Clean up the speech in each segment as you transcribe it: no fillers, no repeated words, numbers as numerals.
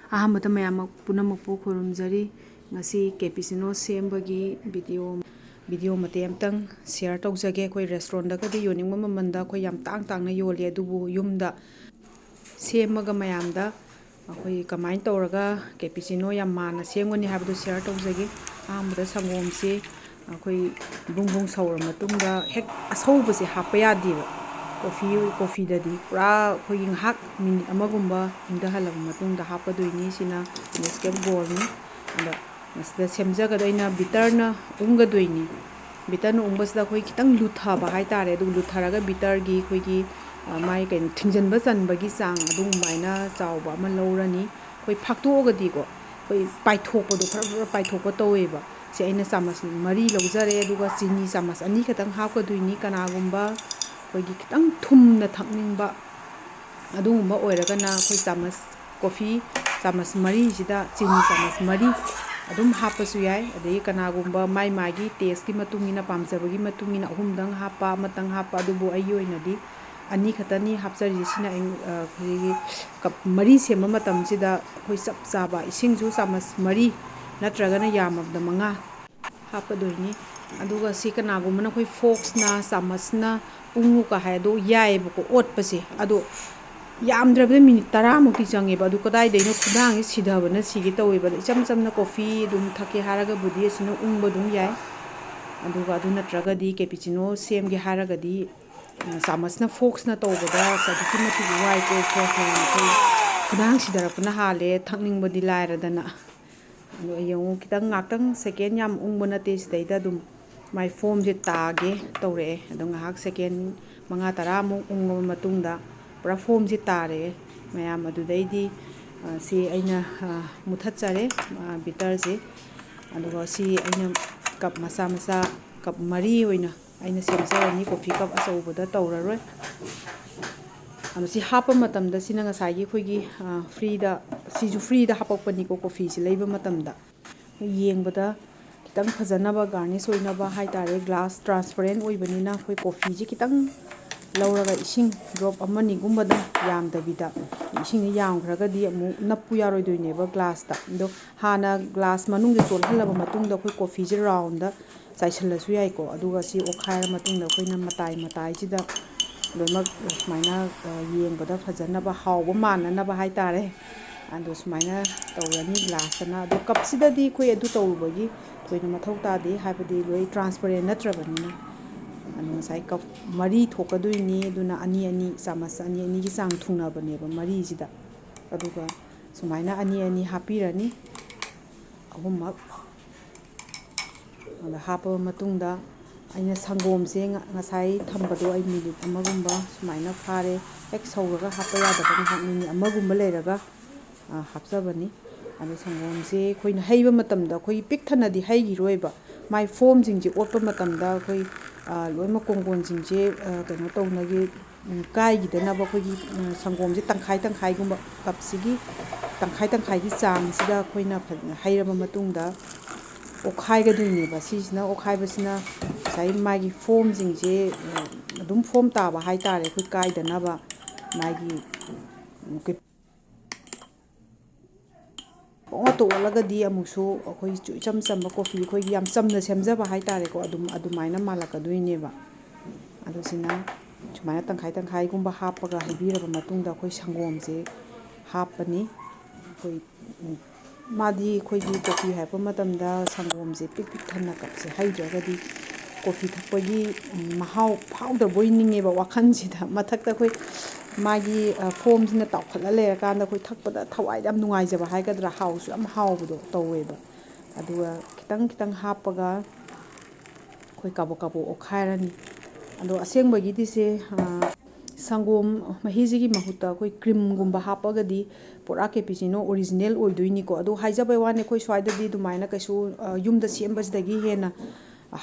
ꯑꯍꯥꯟꯕꯗ ꯃꯌꯥꯝ ꯄꯨꯝꯅꯃꯛꯄꯨ ꯈꯨꯔꯨꯝꯖꯔꯤ ꯉꯁꯤ ꯀꯦꯄꯤꯆꯤꯅꯣ ꯁꯦꯝꯕꯒꯤ ꯚꯤꯗꯤꯑꯣ ꯃꯇꯦꯛ ꯑꯃꯇꯪ ꯁꯦꯌꯔ ꯇꯧꯖꯒꯦ ꯑꯩꯈꯣꯏ ꯔꯦꯁꯇꯨꯔꯦꯟꯠꯗꯒꯗꯤ ꯌꯣꯟꯅꯤꯡꯕ ꯃꯃꯜꯗ ꯑꯩꯈꯣꯏ ꯌꯥꯝ ꯇꯥꯡꯅ ꯌꯣꯜꯂꯤ ꯑꯗꯨꯕꯨ ꯌꯨꯝꯗ ꯁꯦꯝꯃꯒ ꯃꯌꯥꯝꯗ ꯑꯩꯈꯣꯏ ꯀꯃꯥꯏꯅ ꯇꯧꯔꯒ ꯀꯦꯄꯤꯆꯤꯅꯣ ꯌꯥꯝ ꯃꯥꯟꯅ ꯁꯦꯝꯒꯅꯤ ꯍꯥꯏꯕꯗꯨ ꯁꯦꯌꯔ ꯇꯧꯖꯒꯦ ꯑꯍꯥꯟꯕꯗ ꯁꯪꯒꯣꯝꯁꯤ ꯑꯩꯈꯣꯏ ꯕꯨꯡ ꯕꯨꯡ ꯁꯧꯔ ꯃꯇꯨꯡꯗ ꯍꯦꯛ ꯑꯁꯧꯕꯁꯦ ꯍꯥꯞꯄ ꯌꯥꯗꯦꯕ ꯀꯣꯐꯤꯗꯗꯤ ꯄꯨꯔꯥ ꯑꯩꯈꯣꯏꯒꯤ ꯉꯥꯏꯍꯥꯛ ꯃꯤꯅꯤꯠ ꯑꯃꯒꯨꯝꯕ ꯏꯪꯊꯍꯜꯂꯕ ꯃꯇꯨꯡꯗ ꯍꯥꯞꯀꯗꯣꯏꯅꯤ ꯁꯤꯅ ꯅꯦꯁꯀꯦꯐ ꯒꯣꯜꯅꯤ ꯑꯗ ꯃꯁꯤꯗ ꯁꯦꯝꯖꯒꯗꯣꯏꯅ ꯕꯤꯇꯔꯅ ꯎꯪꯒꯗꯣꯏꯅꯤ ꯕꯤꯇꯔꯅ ꯎꯪꯕꯁꯤꯗ ꯑꯩꯈꯣꯏ ꯈꯤꯇꯪ ꯂꯨꯊꯕ ꯍꯥꯏꯇꯥꯔꯦ ꯑꯗꯨ ꯂꯨꯊꯔꯒ ꯕꯤꯇꯔꯒꯤ ꯑꯩꯈꯣꯏꯒꯤ ꯃꯥꯏ ꯀꯩꯅꯣ ꯊꯤꯡꯖꯤꯟꯕ ꯆꯟꯕꯒꯤ ꯆꯥꯡ ꯑꯗꯨꯃꯥꯏꯅ ꯆꯥꯎꯕ ꯑꯃ ꯂꯧꯔꯅꯤ ꯑꯩꯈꯣꯏ ꯐꯥꯛꯇꯣꯛꯑꯒꯗꯤꯀꯣ ꯑꯩꯈꯣꯏ ꯄꯥꯏꯊꯣꯛꯄꯗꯣ ꯈꯔ ꯄꯥꯏꯊꯣꯛꯄ ꯇꯧꯋꯦꯕ ꯁꯤ ꯑꯩꯅ ꯆꯥꯃꯁ 4 ꯂꯧꯖꯔꯦ ꯑꯗꯨꯒ ꯆꯤꯅꯤ ꯆꯥꯃꯁ 2 ꯈꯛꯇꯪ ꯍꯥꯞꯀꯗꯣꯏꯅꯤ ꯀꯅꯥꯒꯨꯝꯕ ꯑꯩꯈꯣꯏꯒꯤ ꯈꯤꯇꯪ ꯊꯨꯝꯅ ꯊꯛꯅꯤꯡꯕ ꯑꯗꯨꯒꯨꯝꯕ ꯑꯣꯏꯔꯒꯅ ꯑꯩꯈꯣꯏ ꯀꯣꯐꯤ ꯆꯥꯃꯁ 4ꯁꯤꯗ ꯆꯤꯅꯤ ꯆꯥꯃꯁ 4 ꯑꯗꯨꯝ ꯍꯥꯞꯄꯁꯨ ꯌꯥꯏ ꯑꯗꯒꯤ ꯀꯅꯥꯒꯨꯝꯕ ꯃꯥꯒꯤ ꯇꯦꯁꯀꯤ ꯃꯇꯨꯡꯏꯟꯅ ꯄꯥꯝꯖꯕꯒꯤ ꯃꯇꯨꯡꯏꯟꯅ 3ꯗꯪ ꯍꯥꯞꯄ ꯑꯃꯇꯪ ꯍꯥꯞꯄ ꯑꯗꯨꯕꯨ ꯑꯩꯒꯤ ꯑꯣꯏꯅꯗꯤ 2 ꯈꯛꯇꯅꯤ ꯍꯥꯞꯆꯔꯤꯁꯦ ꯁꯤꯅ ꯑꯩꯈꯣꯏꯒꯤ ꯀꯞ 4 ꯁꯦꯝꯕ ꯃꯇꯝꯁꯤꯗ ꯑꯩꯈꯣꯏ ꯆꯞ ꯆꯥꯕ ꯏꯁꯤꯡꯁꯨ ꯆꯥꯃꯁ 4 ꯅꯠꯇ꯭ꯔꯒꯅ ꯌꯥꯝꯃꯕꯗ 5 ꯍꯥꯞꯀꯗꯣꯏꯅꯤ ꯑꯗꯨꯒ ꯁꯤ ꯀꯅꯥꯒꯨꯝꯕꯅ ꯑꯩꯈꯣꯏ ꯐꯣꯛꯁꯅ ꯆꯥꯃꯁꯅ ꯎꯪꯉꯨꯀ ꯍꯥꯏ ꯑꯗꯣ ꯌꯥꯏꯑꯕꯀꯣ ꯑꯣꯠꯄꯁꯦ ꯑꯗꯣ ꯌꯥꯝꯗ꯭ꯔꯕꯗ ꯃꯤꯅꯤꯠ 10ꯃꯨꯛꯇꯤ ꯆꯪꯉꯦꯕ ꯑꯗꯨ ꯀꯗꯥꯏꯗꯩꯅꯣ ꯈꯨꯗꯥꯡꯁꯦ ꯁꯤꯊꯕꯅ ꯁꯤꯒꯦ ꯇꯧꯋꯦꯕ ꯏꯆꯝ ꯆꯝꯅ ꯀꯣꯐꯤ ꯑꯗꯨꯝ ꯊꯛꯀꯦ ꯍꯥꯏꯔꯒꯕꯨꯗꯤ ꯑꯁꯤꯅ ꯎꯪꯕ ꯑꯗꯨꯝ ꯌꯥꯏ ꯑꯗꯨꯒ ꯑꯗꯨ ꯅꯠꯇ꯭ꯔꯒꯗꯤ ꯀꯦꯄꯤꯆꯤꯅꯣ ꯁꯦꯝꯒꯦ ꯍꯥꯏꯔꯒꯗꯤ ꯆꯥꯃꯁꯅ ꯐꯣꯛꯁꯅ ꯇꯧꯕꯗ ꯑꯗꯨꯛꯀꯤ ꯃꯇꯤꯛ ꯋꯥꯏꯀꯣ ꯐꯣꯛꯁꯅ ꯑꯩꯈꯣꯏ ꯈꯨꯗꯥꯡ ꯁꯤꯊꯔꯛꯄꯅ ꯍꯥꯜꯂꯦ ꯊꯛꯅꯤꯡꯕꯗꯤ ꯂꯥꯏꯔꯗꯅ ꯑꯗꯣ ꯌꯦꯡꯉꯨ ꯈꯤꯇꯪ ꯉꯥꯛꯇꯪ ꯁꯦꯀꯦꯟ ꯌꯥꯝ ꯎꯪꯕ ꯅꯠꯇꯦ ꯁꯤꯗꯩꯗ ꯑꯗꯨꯝ ꯃꯥꯏ ꯐꯣꯝꯁꯦ ꯇꯥꯒꯦ ꯇꯧꯔꯛꯑꯦ ꯑꯗꯣꯉꯥꯏꯍꯥꯛ ꯁꯦꯀꯦꯟ 5-10ꯃꯨꯛ ꯎꯪꯉꯕ ꯃꯇꯨꯡꯗ ꯄꯨꯔꯥ ꯐꯣꯝꯁꯦ ꯇꯥꯔꯛꯑꯦ ꯃꯌꯥꯝ ꯑꯗꯨꯗꯩꯗꯤ ꯁꯤ ꯑꯩꯅ ꯃꯨꯊꯠꯆꯔꯦ ꯕꯤꯇꯔꯁꯦ ꯑꯗꯨꯒ ꯁꯤ ꯑꯩꯅ ꯀꯞ ꯃꯆꯥ ꯀꯞ 4 ꯑꯣꯏꯅ ꯑꯩꯅ ꯁꯦꯝꯖꯔꯅꯤ ꯀꯣꯐꯤ ꯀꯞ ꯑꯆꯧꯕꯗ ꯇꯧꯔꯔꯣꯏ ꯑꯗꯣ ꯁꯤ ꯍꯥꯞꯄ ꯃꯇꯝꯗ ꯁꯤꯅ ꯉꯁꯥꯏꯒꯤ ꯑꯩꯈꯣꯏꯒꯤ ꯁꯤꯁꯨ ꯐ꯭ꯔꯤꯗ ꯍꯥꯞꯄꯛꯄꯅꯤꯀꯣ ꯀꯣꯐꯤꯁꯤ ꯂꯩꯕ ꯃꯇꯝꯗ ꯌꯦꯡꯕꯗ ꯈꯤꯇꯪ ꯐꯖꯅꯕ ꯒꯥꯔꯅꯤꯁ ꯑꯣꯏꯅꯕ ꯍꯥꯏꯇꯥꯔꯦ ꯒ꯭ꯂꯥꯁ ꯇ꯭ꯔꯥꯟꯁꯄꯔꯦꯟ ꯑꯣꯏꯕꯅꯤꯅ ꯑꯩꯈꯣꯏ ꯀꯣꯐꯤꯁꯦ ꯈꯤꯇꯪ ꯂꯧꯔꯒ ꯏꯁꯤꯡ ꯗ꯭ꯔꯣꯞ 1-2ꯒꯨꯝꯕꯗꯪ ꯌꯥꯝꯗꯕꯤꯗ ꯏꯁꯤꯡꯁꯦ ꯌꯥꯝꯈ꯭ꯔꯒꯗꯤ ꯑꯃꯨꯛ ꯅꯞꯄꯨ ꯌꯥꯔꯣꯏꯗꯣꯏꯅꯦꯕ ꯒ꯭ꯂꯥꯁꯇ ꯑꯗꯣ ꯍꯥꯟꯅ ꯒ꯭ꯂꯥꯁ ꯃꯅꯨꯡꯗ ꯆꯣꯠꯍꯜꯂꯕ ꯃꯇꯨꯡꯗ ꯑꯩꯈꯣꯏ ꯀꯣꯐꯤꯁꯦ ꯔꯥꯎꯟꯗ ꯆꯥꯏꯁꯤꯜꯂꯁꯨ ꯌꯥꯏꯀꯣ ꯑꯗꯨꯒ ꯁꯤ ꯑꯣꯠꯈꯥꯏꯔ ꯃꯇꯨꯡꯗ ꯑꯩꯈꯣꯏꯅ ꯃꯇꯥꯏꯁꯤꯗ ꯂꯣꯏꯅꯃꯛ ꯁꯨꯃꯥꯏꯅ ꯌꯦꯡꯕꯗ ꯐꯖꯅꯕ ꯍꯥꯎꯕ ꯃꯥꯟꯅꯅꯕ ꯍꯥꯏꯇꯥꯔꯦ ꯑꯗꯣ ꯁꯨꯃꯥꯏꯅ ꯇꯧꯔꯅꯤ ꯒ꯭ꯂꯥꯁꯇꯅ ꯑꯗꯣ ꯀꯞꯁꯤꯗꯗꯤ ꯑꯩꯈꯣꯏ ꯑꯗꯨ ꯇꯧꯔꯨꯕꯒꯤ ꯊꯣꯏꯅ ꯃꯊꯧ ꯇꯥꯗꯦ ꯍꯥꯏꯕꯗꯤ ꯂꯣꯏ ꯇ꯭ꯔꯥꯟꯁꯄꯔꯦꯟ ꯅꯠꯇ꯭ꯔꯕꯅꯤꯅ ꯑꯗꯣ ꯉꯁꯥꯏ ꯀꯞ 4 ꯊꯣꯛꯀꯗꯣꯏꯅꯤ ꯑꯗꯨꯅ 2-2 ꯆꯥꯃꯁ 2-2ꯒꯤ ꯆꯥꯡ ꯊꯨꯡꯅꯕꯅꯦꯕ 4ꯁꯤꯗ ꯑꯗꯨꯒ ꯁꯨꯃꯥꯏꯅ 2-2 ꯍꯥꯞꯄꯤꯔꯅꯤ 3ꯃꯛ ꯑꯗ ꯍꯥꯞꯄꯕ ꯃꯇꯨꯡꯗ ꯑꯩꯅ ꯁꯪꯒꯣꯝꯁꯦ ꯉꯁꯥꯏ ꯊꯝꯕꯗꯣ ꯑꯩ ꯃꯤꯅꯤꯠ 1ꯒꯨꯝꯕ ꯁꯨꯃꯥꯏꯅ ꯐꯥꯔꯦ ꯍꯦꯛ ꯁꯧꯔꯒ ꯍꯥꯞꯄ ꯌꯥꯗꯕ ꯉꯥꯏꯍꯥꯛ ꯃꯤꯅꯤꯠ 1ꯒꯨꯝꯕ ꯂꯩꯔꯒ ꯍꯥꯞꯆꯕꯅꯤ ꯑꯗꯣ ꯁꯪꯒꯣꯝꯁꯦ ꯑꯩꯈꯣꯏꯅ ꯍꯩꯕ ꯃꯇꯝꯗ ꯑꯩꯈꯣꯏ ꯄꯤꯛ ꯊꯟꯅꯗꯤ ꯍꯩꯈꯤꯔꯣꯏꯕ ꯃꯥꯏ ꯐꯣꯝꯁꯤꯡꯁꯦ ꯑꯣꯠꯄ ꯃꯇꯝꯗ ꯑꯩꯈꯣꯏ ꯂꯣꯏꯅꯃꯛ ꯀꯣꯡꯒꯣꯟꯁꯤꯡꯁꯦ ꯀꯩꯅꯣ ꯇꯧꯅꯒꯤ ꯀꯥꯏꯈꯤꯗꯅꯕ ꯑꯩꯈꯣꯏꯒꯤ ꯁꯪꯒꯣꯝꯁꯦ ꯇꯪꯈꯥꯏꯒꯤ ꯀꯞꯁꯤꯒꯤ ꯇꯪꯈꯥꯏꯒꯤ ꯆꯥꯡꯁꯤꯗ ꯑꯩꯈꯣꯏꯅ ꯐꯖꯅ ꯍꯩꯔꯕ ꯃꯇꯨꯡꯗ ꯑꯣꯠꯈꯥꯏꯒꯗꯣꯏꯅꯦꯕ ꯁꯤꯁꯤꯅ ꯑꯣꯠꯈꯥꯏꯕꯁꯤꯅ ꯉꯁꯥꯏ ꯃꯥꯒꯤ ꯐꯣꯝꯁꯤꯡꯁꯦ ꯑꯗꯨꯝ ꯐꯣꯝ ꯇꯥꯕ ꯍꯥꯏꯇꯥꯔꯦ ꯑꯩꯈꯣꯏ ꯀꯥꯏꯗꯅꯕ ꯃꯥꯒꯤ ꯄꯪꯑꯣꯠꯇ ꯑꯣꯠꯂꯒꯗꯤ ꯑꯃꯨꯛꯁꯨ ꯑꯩꯈꯣꯏ ꯏꯆꯝ ꯆꯝꯕ ꯀꯣꯐꯤ ꯑꯩꯈꯣꯏꯒꯤ ꯌꯥꯝ ꯆꯝꯅ ꯁꯦꯝꯖꯕ ꯍꯥꯏꯇꯥꯔꯦꯀꯣ ꯑꯗꯨꯃꯥꯏꯅ ꯃꯥꯜꯂꯛꯀꯗꯣꯏꯅꯦꯕ ꯑꯗꯣ ꯁꯤꯅ ꯁꯨꯃꯥꯏꯅ ꯇꯪꯈꯥꯏꯒꯨꯝꯕ ꯍꯥꯞꯄꯒ ꯍꯩꯕꯤꯔꯕ ꯃꯇꯨꯡꯗ ꯑꯩꯈꯣꯏ ꯁꯪꯒꯣꯝꯁꯦ ꯍꯥꯞꯄꯅꯤ ꯑꯩꯈꯣꯏ ꯃꯥꯗꯤ ꯑꯩꯈꯣꯏꯒꯤ ꯀꯣꯐꯤ ꯍꯥꯏꯔꯛꯄ ꯃꯇꯝꯗ ꯁꯪꯒꯣꯝꯁꯦ ꯄꯤꯛ ꯊꯟꯅ ꯀꯞꯁꯦ ꯍꯩꯗ꯭ꯔꯒꯗꯤ ꯀꯣꯐꯤ ꯊꯛꯄꯒꯤ ꯃꯍꯥꯎ ꯐꯥꯎꯗꯕꯣꯏ ꯅꯤꯡꯉꯦꯕ ꯋꯥꯈꯜꯁꯤꯗ ꯃꯊꯛꯇ ꯑꯩꯈꯣꯏ ꯃꯥꯒꯤ ꯐꯣꯝꯁꯤꯅ ꯇꯥꯎꯈꯠꯂ ꯂꯩꯔꯀꯥꯟꯗ ꯑꯩꯈꯣꯏ ꯊꯛꯄꯗ ꯊꯋꯥꯏꯗ ꯌꯥꯝ ꯅꯨꯡꯉꯥꯏꯖꯕ ꯍꯥꯏꯒꯗ꯭ꯔꯥ ꯍꯥꯎꯁꯨ ꯌꯥꯝ ꯍꯥꯎꯕꯗꯣ ꯇꯧꯋꯦꯕ ꯑꯗꯨꯒ ꯈꯤꯇꯪ ꯍꯥꯞꯄꯒ ꯑꯩꯈꯣꯏ ꯀꯥꯕꯣꯛ ꯑꯣꯠꯈꯥꯏꯔꯅꯤ ꯑꯗꯣ ꯑꯁꯦꯡꯕꯒꯤꯗꯤ ꯁꯪꯒꯣꯝ ꯃꯍꯤꯁꯤꯒꯤ ꯃꯍꯨꯠꯇ ꯑꯩꯈꯣꯏ ꯀ꯭ꯔꯤꯝꯒꯨꯝꯕ ꯍꯥꯞꯄꯒꯗꯤ ꯄꯨꯔꯥ ꯀꯦꯄꯤꯆꯤꯅꯣ ꯑꯣꯔꯤꯖꯤꯅꯦꯜ ꯑꯣꯏꯗꯣꯏꯅꯤꯀꯣ ꯑꯗꯣ ꯍꯥꯏꯖꯕꯩ ꯋꯥꯅꯤ ꯑꯩꯈꯣꯏ ꯁ꯭ꯋꯥꯏꯗꯗꯤ ꯑꯗꯨꯃꯥꯏꯅ ꯀꯩꯁꯨ ꯌꯨꯝꯗ ꯁꯦꯝꯕꯁꯤꯗꯒꯤ ꯍꯦꯟꯅ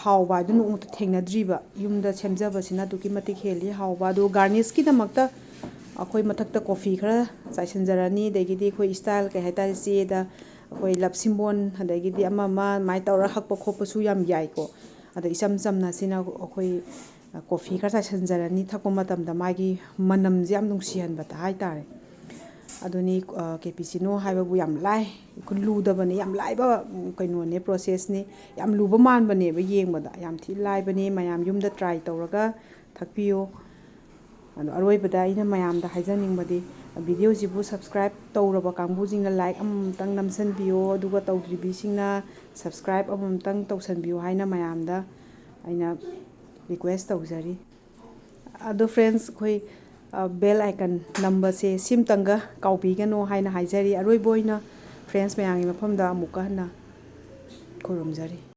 ꯍꯥꯎꯕ ꯍꯥꯏꯗꯨ ꯅꯣꯡꯃꯇ ꯊꯦꯡꯅꯗ꯭ꯔꯤꯕ ꯌꯨꯝꯗ ꯁꯦꯝꯖꯕꯁꯤꯅ ꯑꯗꯨꯛꯀꯤ ꯃꯇꯤꯛ ꯍꯦꯜꯂꯤ ꯍꯥꯎꯕ ꯑꯗꯣ ꯒꯥꯔꯅꯤꯁꯀꯤꯗꯃꯛꯇ ꯑꯩꯈꯣꯏ ꯃꯊꯛꯇ ꯀꯣꯐꯤ ꯈꯔ ꯆꯥꯏꯁꯤꯟꯖꯔꯅꯤ ꯑꯗꯒꯤꯗꯤ ꯑꯩꯈꯣꯏ ꯏꯁꯇꯥꯏꯜ ꯀꯩ ꯍꯥꯏꯇꯥꯔꯦ ꯆꯦꯗ ꯑꯩꯈꯣꯏ ꯂꯞ ꯁꯤꯝꯕꯣꯜ ꯑꯗꯒꯤꯗꯤ ꯑꯃ ꯑꯗꯨꯃꯥꯏꯅ ꯇꯧꯔ ꯍꯛꯄ ꯈꯣꯠꯄꯁꯨ ꯌꯥꯝ ꯌꯥꯏꯀꯣ ꯑꯗ ꯏꯆꯝ ꯆꯝꯅ ꯁꯤꯅ ꯑꯩꯈꯣꯏ ꯀꯣꯐꯤ ꯈꯔ ꯆꯥꯏꯁꯤꯟꯖꯔꯅꯤ ꯊꯛꯄ ꯃꯇꯝꯗ ꯃꯥꯒꯤ ꯃꯅꯝꯁꯦ ꯌꯥꯝ ꯅꯨꯡꯁꯤꯍꯟꯕ ꯍꯥꯏꯇꯥꯔꯦ ꯑꯗꯨꯅꯤ ꯀꯦꯄꯤꯆꯤꯅꯣ ꯍꯥꯏꯕꯕꯨ ꯌꯥꯝ ꯂꯥꯏ ꯂꯨꯗꯕꯅꯤ ꯌꯥꯝ ꯂꯥꯏꯕ ꯀꯩꯅꯣꯅꯦ ꯄ꯭ꯔꯣꯁꯦꯁꯅꯤ ꯌꯥꯝ ꯂꯨꯕ ꯃꯥꯟꯕꯅꯦꯕ ꯌꯦꯡꯕꯗ ꯌꯥꯝ ꯊꯤ ꯂꯥꯏꯕꯅꯤ ꯃꯌꯥꯝ ꯌꯨꯝꯗ ꯇ꯭ꯔꯥꯏ ꯇꯧꯔꯒ ꯊꯛꯄꯤꯌꯨ ꯑꯗꯣ ꯑꯔꯣꯏꯕꯗ ꯑꯩꯅ ꯃꯌꯥꯝꯗ ꯍꯥꯏꯖꯅꯤꯡꯕꯗꯤ ꯚꯤꯗꯤꯑꯣꯁꯤꯕꯨ ꯁꯕꯁꯀ꯭ꯔꯥꯏꯞ ꯇꯧꯔꯕ ꯀꯥꯡꯕꯨꯁꯤꯡꯅ ꯂꯥꯏꯛ ꯑꯃꯃꯝꯇꯪ ꯅꯝꯁꯟꯕꯤꯌꯣ ꯑꯗꯨꯒ ꯇꯧꯗ꯭ꯔꯤꯕꯤꯁꯤꯡꯅ ꯁꯕꯁꯀ꯭ꯔꯥꯏꯞ ꯑꯃꯃꯝꯇꯪ ꯇꯧꯁꯟꯕꯤꯌꯨ ꯍꯥꯏꯅ ꯃꯌꯥꯝꯗ ꯑꯩꯅ ꯔꯤꯀ꯭ꯋꯦꯁ ꯇꯧꯖꯔꯤ ꯑꯗꯣ ꯐ꯭ꯔꯦꯟꯁ ꯑꯩꯈꯣꯏ ꯕꯦꯜ ꯑꯥꯏꯀꯟ ꯅꯝꯕꯁꯦ ꯁꯤꯝꯇꯪꯒ ꯀꯥꯎꯕꯤꯒꯅꯣ ꯍꯥꯏꯅ ꯍꯥꯏꯖꯔꯤ ꯑꯔꯣꯏꯕ ꯑꯣꯏꯅ ꯐ꯭ꯔꯦꯟꯁ ꯃꯌꯥꯝꯒꯤ ꯃꯐꯝꯗ ꯑꯃꯨꯛꯀ ꯍꯟꯅ ꯈꯨꯔꯨꯝꯖꯔꯤ